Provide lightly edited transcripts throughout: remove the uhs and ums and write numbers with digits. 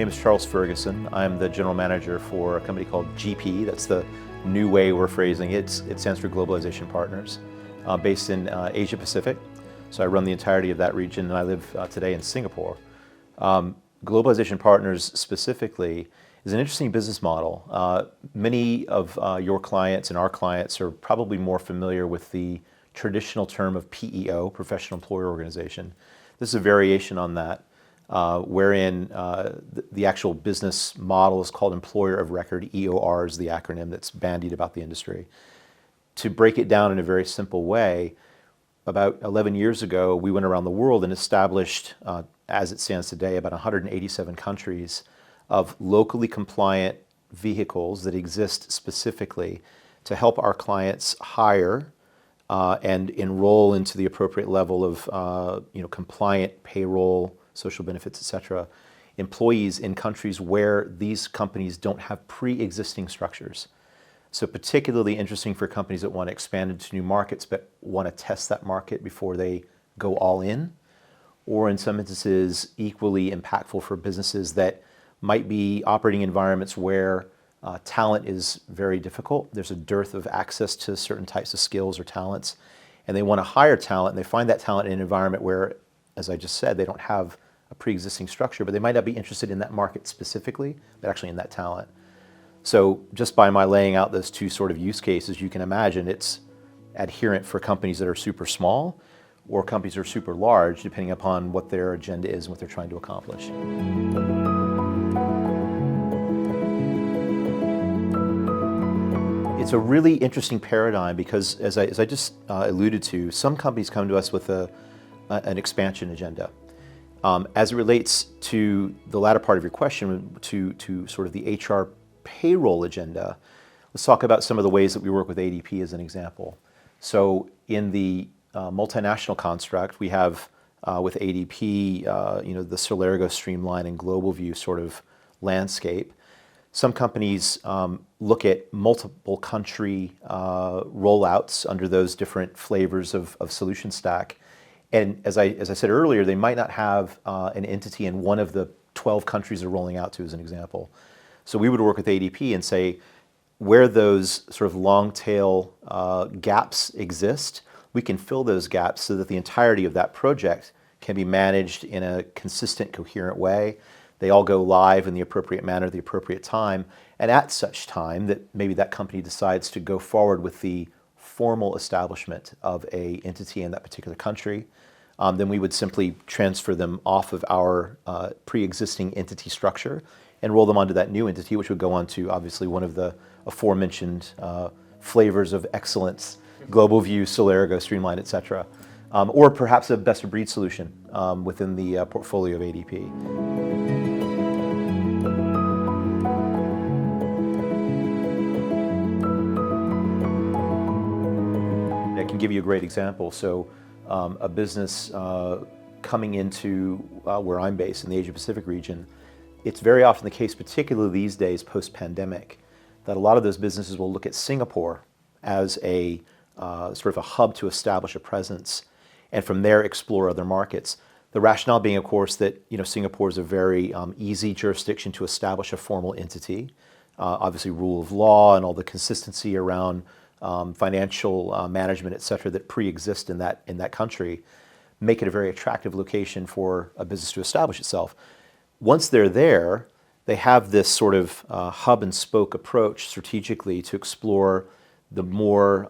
name is Charles Ferguson. I'm the general manager for a company called GP. That's the new way we're phrasing it. It stands for Globalization Partners, based in Asia Pacific. So I run the entirety of that region, and I live today in Singapore. Globalization Partners specifically is an interesting business model. Many of your clients and our clients are probably more familiar with the traditional term of PEO, Professional Employer Organization. This is a variation on that, wherein the actual business model is called Employer of Record. EOR is the acronym that's bandied about the industry. To break it down in a very simple way, about 11 years ago, we went around the world and established, as it stands today, about 187 countries of locally compliant vehicles that exist specifically to help our clients hire and enroll into the appropriate level of compliant payroll, social benefits, etc., employees in countries where these companies don't have pre-existing structures. So particularly interesting for companies that want to expand into new markets but want to test that market before they go all in, or in some instances equally impactful for businesses that might be operating environments where talent is very difficult. There's a dearth of access to certain types of skills or talents, and they want to hire talent, and they find that talent in an environment where, as I just said, they don't have a pre-existing structure, but they might not be interested in that market specifically, but actually in that talent. So just by my laying out those two sort of use cases, you can imagine it's adherent for companies that are super small or companies that are super large, depending upon what their agenda is and what they're trying to accomplish. It's a really interesting paradigm because, as I just alluded to, some companies come to us with an expansion agenda. As it relates to the latter part of your question, to sort of the HR payroll agenda, let's talk about some of the ways that we work with ADP as an example. So in the multinational construct, we have with ADP, the Celergo, Streamline, and GlobalView sort of landscape. Some companies look at multiple country rollouts under those different flavors of solution stack. And as I said earlier, they might not have an entity in one of the 12 countries they're rolling out to, as an example. So we would work with ADP and say, where those sort of long tail gaps exist, we can fill those gaps so that the entirety of that project can be managed in a consistent, coherent way. They all go live in the appropriate manner, the appropriate time, and at such time that maybe that company decides to go forward with the formal establishment of an entity in that particular country, then we would simply transfer them off of our pre-existing entity structure and roll them onto that new entity, which would go on to obviously one of the aforementioned flavors of excellence, GlobalView, Celergo, Streamline, etc. Or perhaps a best-of-breed solution within the portfolio of ADP. I can give you a great example. So a business coming into where I'm based in the Asia Pacific region, it's very often the case, particularly these days post-pandemic, that a lot of those businesses will look at Singapore as a sort of a hub to establish a presence, and from there explore other markets. The rationale being, of course, that Singapore is a very easy jurisdiction to establish a formal entity. Obviously, rule of law and all the consistency around financial management, et cetera, that pre-exist in that country make it a very attractive location for a business to establish itself. Once they're there, they have this sort of hub and spoke approach strategically to explore the more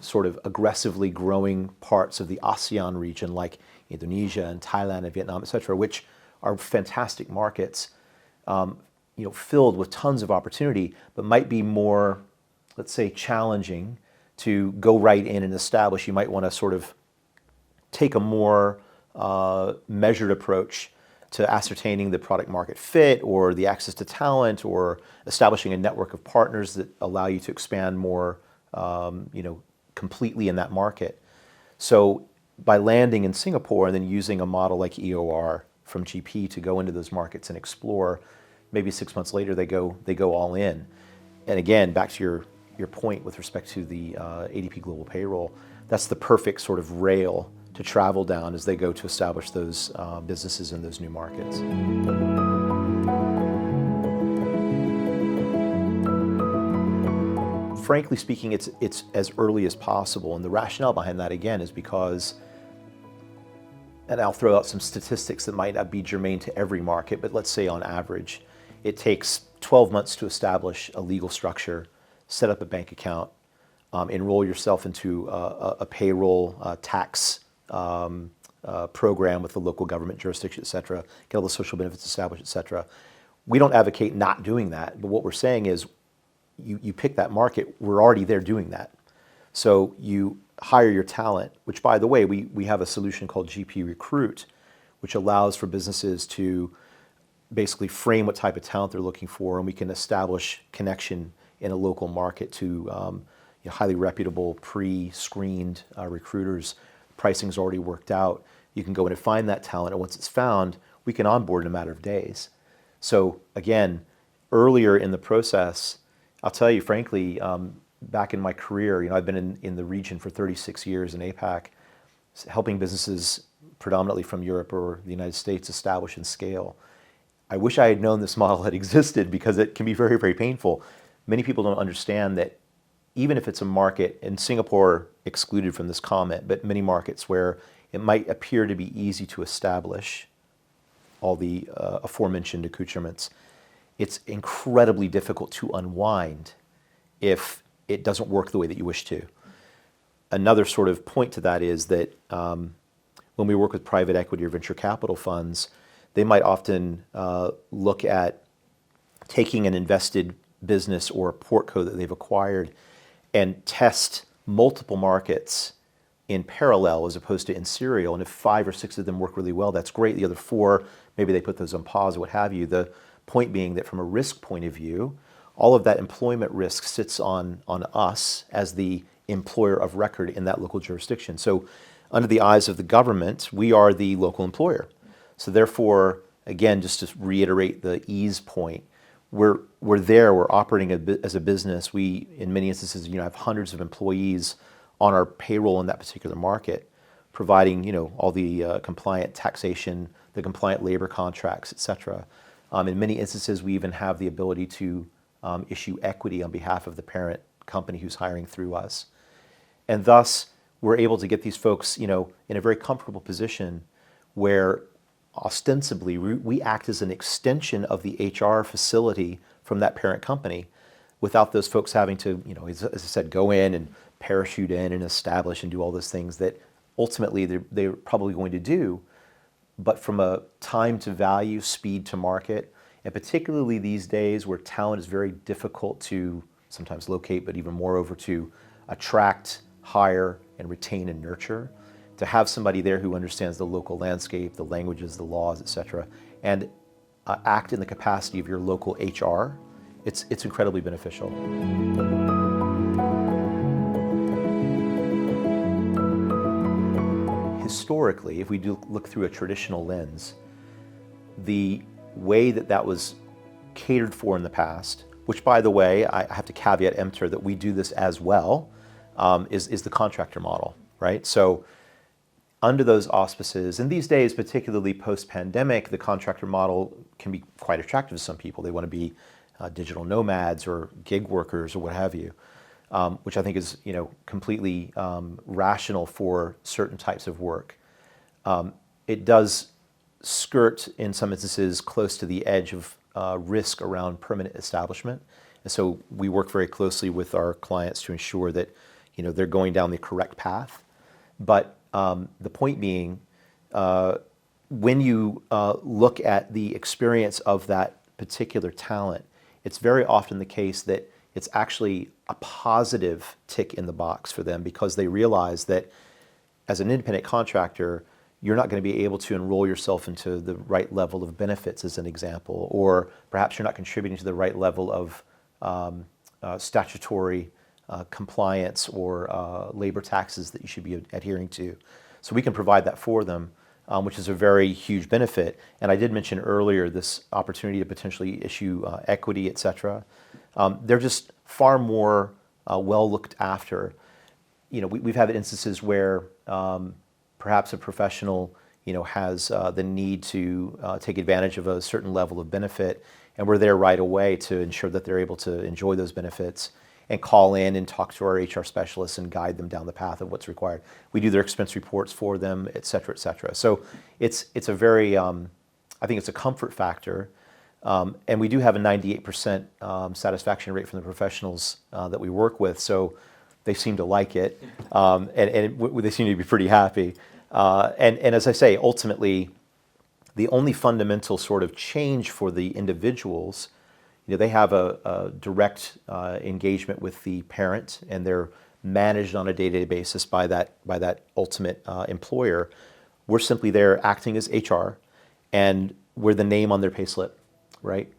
sort of aggressively growing parts of the ASEAN region, like Indonesia and Thailand and Vietnam, et cetera, which are fantastic markets, filled with tons of opportunity, but might be more, let's say, challenging to go right in and establish. You might want to sort of take a more measured approach to ascertaining the product market fit or the access to talent or establishing a network of partners that allow you to expand more completely in that market. So by landing in Singapore and then using a model like EOR from GP to go into those markets and explore, maybe 6 months later they go all in. And again, back to your point with respect to the ADP Global Payroll, that's the perfect sort of rail to travel down as they go to establish those businesses in those new markets. frankly speaking, it's as early as possible. And the rationale behind that, again, is because, and I'll throw out some statistics that might not be germane to every market, but let's say on average, it takes 12 months to establish a legal structure, set up a bank account, enroll yourself into a payroll tax program with the local government jurisdiction, et cetera, get all the social benefits established, et cetera. We don't advocate not doing that, but what we're saying is you pick that market, we're already there doing that. So you hire your talent, which, by the way, we have a solution called GP Recruit, which allows for businesses to basically frame what type of talent they're looking for, and we can establish connection in a local market to highly reputable, pre-screened recruiters. Pricing's already worked out. You can go in and find that talent, and once it's found, we can onboard in a matter of days. So again, earlier in the process, I'll tell you frankly, back in my career, I've been in the region for 36 years in APAC, helping businesses predominantly from Europe or the United States establish and scale. I wish I had known this model had existed, because it can be very, very painful. Many people don't understand that even if it's a market, and Singapore excluded from this comment, but many markets where it might appear to be easy to establish all the aforementioned accoutrements, it's incredibly difficult to unwind if it doesn't work the way that you wish to. Another sort of point to that is that when we work with private equity or venture capital funds, they might often look at taking an invested business or a portco that they've acquired and test multiple markets in parallel as opposed to in serial. And if 5 or 6 of them work really well, that's great. The other 4, maybe they put those on pause or what have you. The point being that from a risk point of view, all of that employment risk sits on us as the employer of record in that local jurisdiction. So under the eyes of the government, we are the local employer. So therefore, again, just to reiterate the ease point, we're operating as a business. We, in many instances, have hundreds of employees on our payroll in that particular market, providing, all the compliant taxation, the compliant labor contracts, et cetera. In many instances, we even have the ability to issue equity on behalf of the parent company who's hiring through us. And thus, we're able to get these folks, in a very comfortable position where ostensibly we act as an extension of the HR facility from that parent company without those folks having to, as I said, go in and parachute in and establish and do all those things that ultimately they're probably going to do. But from a time to value, speed to market, and particularly these days where talent is very difficult to sometimes locate, but even moreover to attract, hire, and retain and nurture, to have somebody there who understands the local landscape, the languages, the laws, et cetera, and act in the capacity of your local HR, it's incredibly beneficial. Historically, if we do look through a traditional lens, the way that was catered for in the past, which, by the way, I have to caveat emptor that we do this as well, is the contractor model, right? So under those auspices, and these days, particularly post-pandemic, the contractor model can be quite attractive to some people. They want to be digital nomads or gig workers or what have you, which I think is completely rational for certain types of work. It does skirt, in some instances, close to the edge of risk around permanent establishment. And so we work very closely with our clients to ensure that they're going down the correct path. But the point being, when you look at the experience of that particular talent, it's very often the case that it's actually a positive tick in the box for them, because they realize that as an independent contractor, you're not going to be able to enroll yourself into the right level of benefits, as an example, or perhaps you're not contributing to the right level of statutory compliance or labor taxes that you should be adhering to. So we can provide that for them, which is a very huge benefit. And I did mention earlier this opportunity to potentially issue equity, et cetera. They're just far more well looked after. We've had instances where perhaps a professional has the need to take advantage of a certain level of benefit, and we're there right away to ensure that they're able to enjoy those benefits. and call in and talk to our HR specialists and guide them down the path of what's required. We do their expense reports for them, et cetera, et cetera. So it's a very, I think it's a comfort factor. And we do have a 98% satisfaction rate from the professionals that we work with. So they seem to like it, and they seem to be pretty happy. And as I say, ultimately, the only fundamental sort of change for the individuals, they have a direct engagement with the parent, and they're managed on a day-to-day basis by that ultimate employer. We're simply there acting as HR, and we're the name on their payslip, right?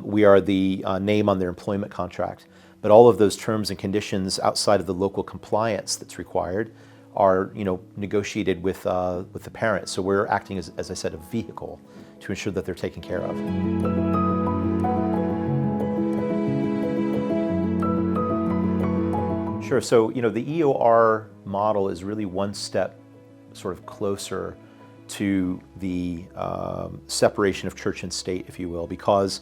We are the name on their employment contract. But all of those terms and conditions outside of the local compliance that's required are, negotiated with the parents. So we're acting as I said, a vehicle to ensure that they're taken care of. Sure. So the EOR model is really one step sort of closer to the separation of church and state, if you will, because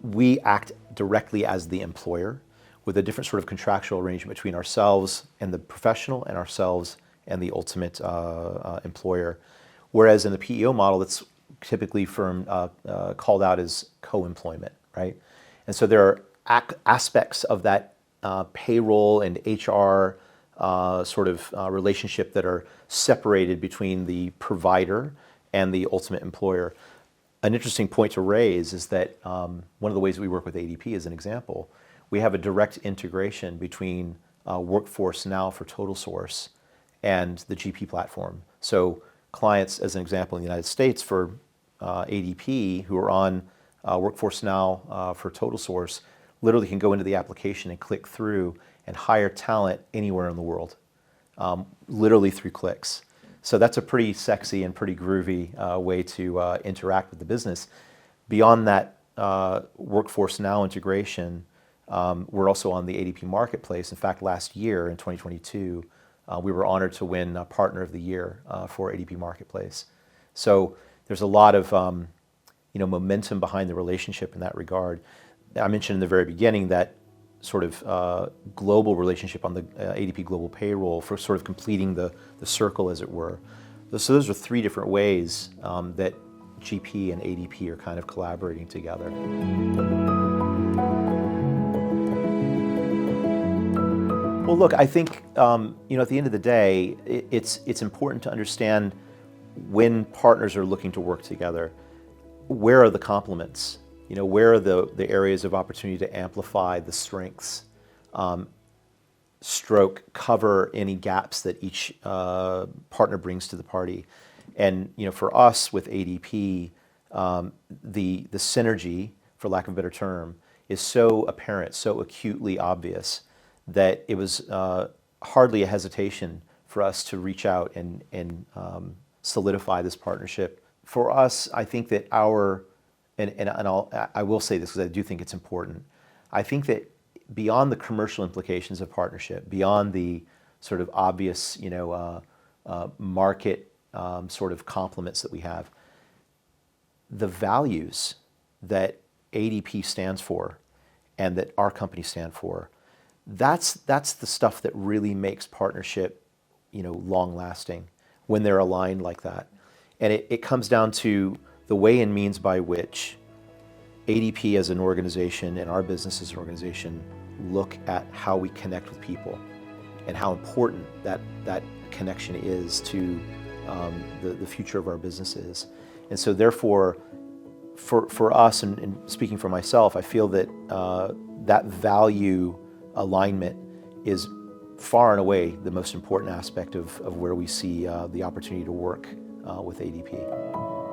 we act directly as the employer with a different sort of contractual arrangement between ourselves and the professional and ourselves and the ultimate employer. Whereas in the PEO model, it's typically called out as co-employment, right? And so there are aspects of that payroll and HR sort of relationship that are separated between the provider and the ultimate employer. An interesting point to raise is that one of the ways we work with ADP, as an example, we have a direct integration between Workforce Now for TotalSource and the GP platform. So clients, as an example, in the United States for ADP who are on Workforce Now for TotalSource literally can go into the application and click through and hire talent anywhere in the world, literally through clicks. So that's a pretty sexy and pretty groovy way to interact with the business. Beyond that Workforce Now integration, we're also on the ADP Marketplace. In fact, last year in 2022, we were honored to win Partner of the Year for ADP Marketplace. So there's a lot of momentum behind the relationship in that regard. I mentioned in the very beginning that sort of global relationship on the ADP Global Payroll for sort of completing the circle, as it were. So those are three different ways that GP and ADP are kind of collaborating together. Well, look, I think at the end of the day, it's important to understand when partners are looking to work together, where are the complements? Where are the areas of opportunity to amplify the strengths, cover any gaps that each partner brings to the party. And for us with ADP, the synergy, for lack of a better term, is so apparent, so acutely obvious that it was hardly a hesitation for us to reach out and solidify this partnership. For us, I think that I will say this because I do think it's important. I think that beyond the commercial implications of partnership, beyond the sort of obvious, market sort of complements that we have, the values that ADP stands for and that our company stand for, that's the stuff that really makes partnership, long lasting when they're aligned like that. And it comes down to the way and means by which ADP as an organization and our business as an organization look at how we connect with people and how important that connection is to the future of our businesses. And so therefore, for us, and speaking for myself, I feel that that value alignment is far and away the most important aspect of where we see the opportunity to work with ADP.